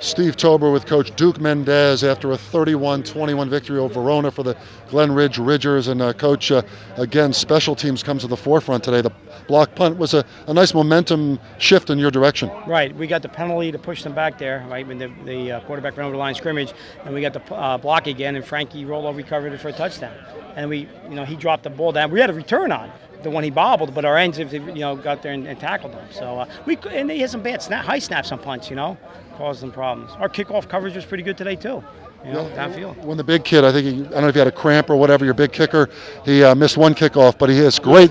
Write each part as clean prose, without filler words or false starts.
Steve Tober with Coach Duke Mendez after a 31-21 victory over Verona for the Glen Ridgers. And Coach, again, special teams comes to the forefront today. The block punt was a nice momentum shift in your direction. Right. We got the penalty to push them back there, right, when the quarterback ran over the line of scrimmage, and we got the block again, and Frankie rolled over, recovered it for a touchdown. And he dropped the ball down. We had a return on the one he bobbled, but our ends, got there and tackled him. So and he had some bad high snaps on punts, caused them problems. Our kickoff coverage was pretty good today too. Downfield. When the big kid, I don't know if he had a cramp or whatever, your big kicker, he missed one kickoff, but he has great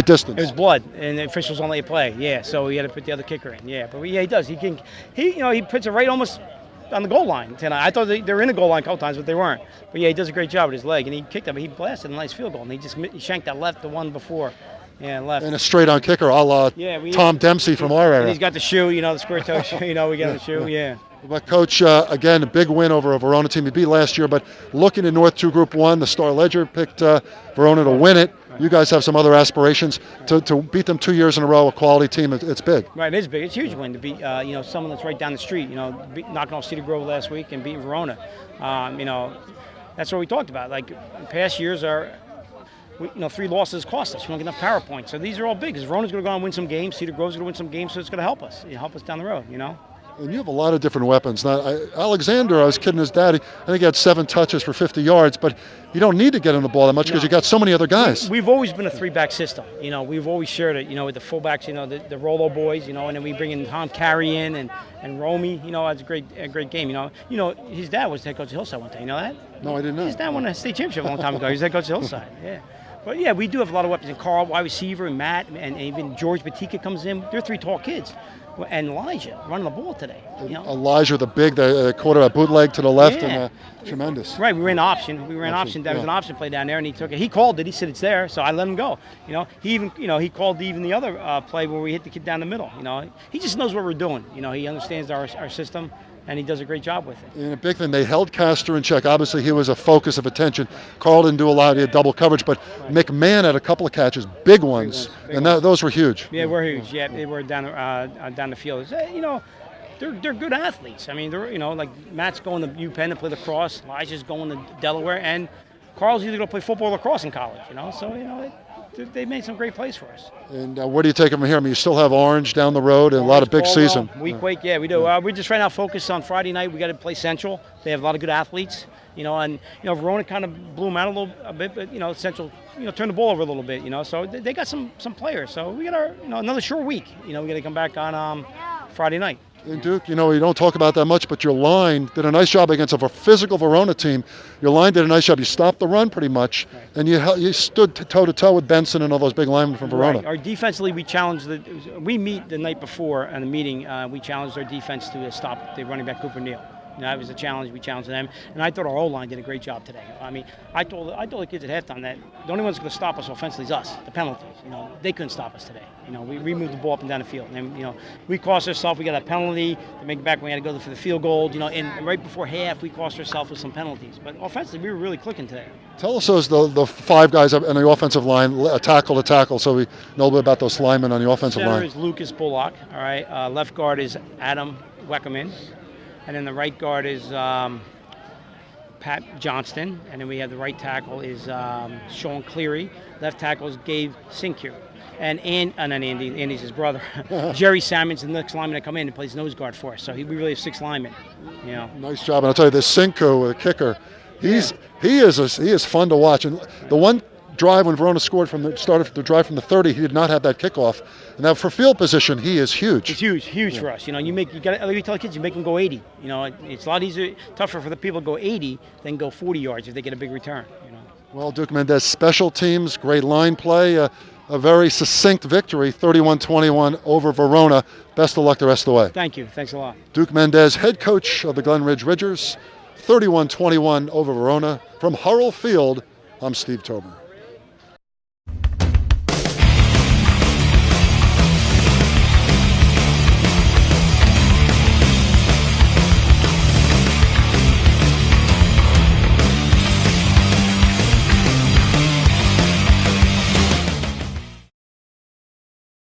distance. It was blood, and the officials only play. Yeah, so he had to put the other kicker in. Yeah, but he does. He puts it right almost on the goal line tonight. I thought they were in the goal line a couple times, but they weren't. But yeah, he does a great job with his leg, and he kicked it. But he blasted a nice field goal, and he shanked that left, the one before. Yeah, left. And a straight-on kicker, a la Tom Dempsey from our era. And he's got the shoe, the square toe shoe. We got the shoe, yeah. But Coach, again, a big win over a Verona team. You beat last year, but looking at North 2 Group 1, the Star Ledger picked Verona to win it. You guys have some other aspirations to beat them 2 years in a row, a quality team. It's big. Right, it is big. It's a huge win to beat someone that's right down the street. Knocking off Cedar Grove last week and beating Verona. That's what we talked about. Like past years are. 3 losses cost us. We don't get enough power points. So these are all big because Verona's going to go on and win some games. Cedar Grove's going to win some games, so it's going to help us. Help us down the road, And you have a lot of different weapons. Now, Alexander, I was kidding his daddy, I think he had 7 touches for 50 yards, but you don't need to get him the ball that much because you got so many other guys. We've always been a 3-back system. We've always shared it, with the fullbacks, the Rolo boys, and then we bring in Tom Carey in and Romy, it's a great game. His dad was the head coach of Hillside one time. You know that? No, I didn't know. His dad won a state championship a long time ago. He was head coach of Hillside, yeah. But yeah, we do have a lot of weapons. And Carl, wide receiver, and Matt, and even George Batika comes in. They're 3 tall kids. And Elijah running the ball today. Elijah, the quarterback bootleg to the left, and tremendous. Right, we ran option. There was an option play down there, and he took it. He called it. He said it's there, so I let him go. He even, he called even the other play where we hit the kid down the middle. He just knows what we're doing. He understands our system. And he does a great job with it. And a big thing, they held Castor in check. Obviously, he was a focus of attention. Carl didn't do a lot. He had double coverage, but McMahon had a couple of catches, big ones, and those were huge. Yeah, we're huge. Yeah, they were down the field. They're good athletes. I mean, they're like Matt's going to UPenn to play lacrosse. Elijah's going to Delaware, and Carl's either going to play football or lacrosse in college. So they made some great plays for us. And where do you take them from here? I mean, you still have Orange down the road and a lot of big season. Week, yeah, we do. We're just right now focused on Friday night. We got to play Central. They have a lot of good athletes, and Verona kind of blew them out a bit, but Central, turned the ball over a little bit, So they got some players. So we got our, another short week. We got to come back on Friday night. And Duke, you don't talk about that much, but your line did a nice job against a physical Verona team. Your line did a nice job. You stopped the run pretty much, and you stood toe-to-toe with Benson and all those big linemen from Verona. Right. Our defensively, we meet the night before in the meeting. We challenged our defense to stop the running back Cooper Neal. That was a challenge. We challenged them, and I thought our O-line did a great job today. I mean, I told the kids at halftime that the only one's going to stop us offensively is us. The penalties. They couldn't stop us today. We moved the ball up and down the field, and we cost ourselves. We got a penalty to make it back when we had to go for the field goal. And right before half, we cost ourselves with some penalties. But offensively, we were really clicking today. Tell us those the 5 guys on the offensive line, tackle to tackle, so we know a little bit about those linemen on the offensive line. Center is Lucas Bullock. All right. Left guard is Adam Weckerman. And then the right guard is Pat Johnston. And then we have the right tackle is Sean Cleary. Left tackle is Gabe Sincure. And not Andy, Andy's his brother. Jerry Salmon's the next lineman that come in and plays nose guard for us. So we really have 6 linemen. Nice job. And I'll tell you, this Cinco, kicker, he is fun to watch. And the one drive when Verona started the drive from the 30, he did not have that kickoff. And now for field position, he is huge. It's huge for us. You got to tell the kids you make them go 80. It's a lot tougher for the people to go 80 than go 40 yards if they get a big return. Well, Duke Mendez, special teams, great line play, a very succinct victory, 31-21 over Verona. Best of luck the rest of the way. Thank you. Thanks a lot. Duke Mendez, head coach of the Glen Ridgers, 31-21 over Verona. From Hurrell Field, I'm Steve Tober.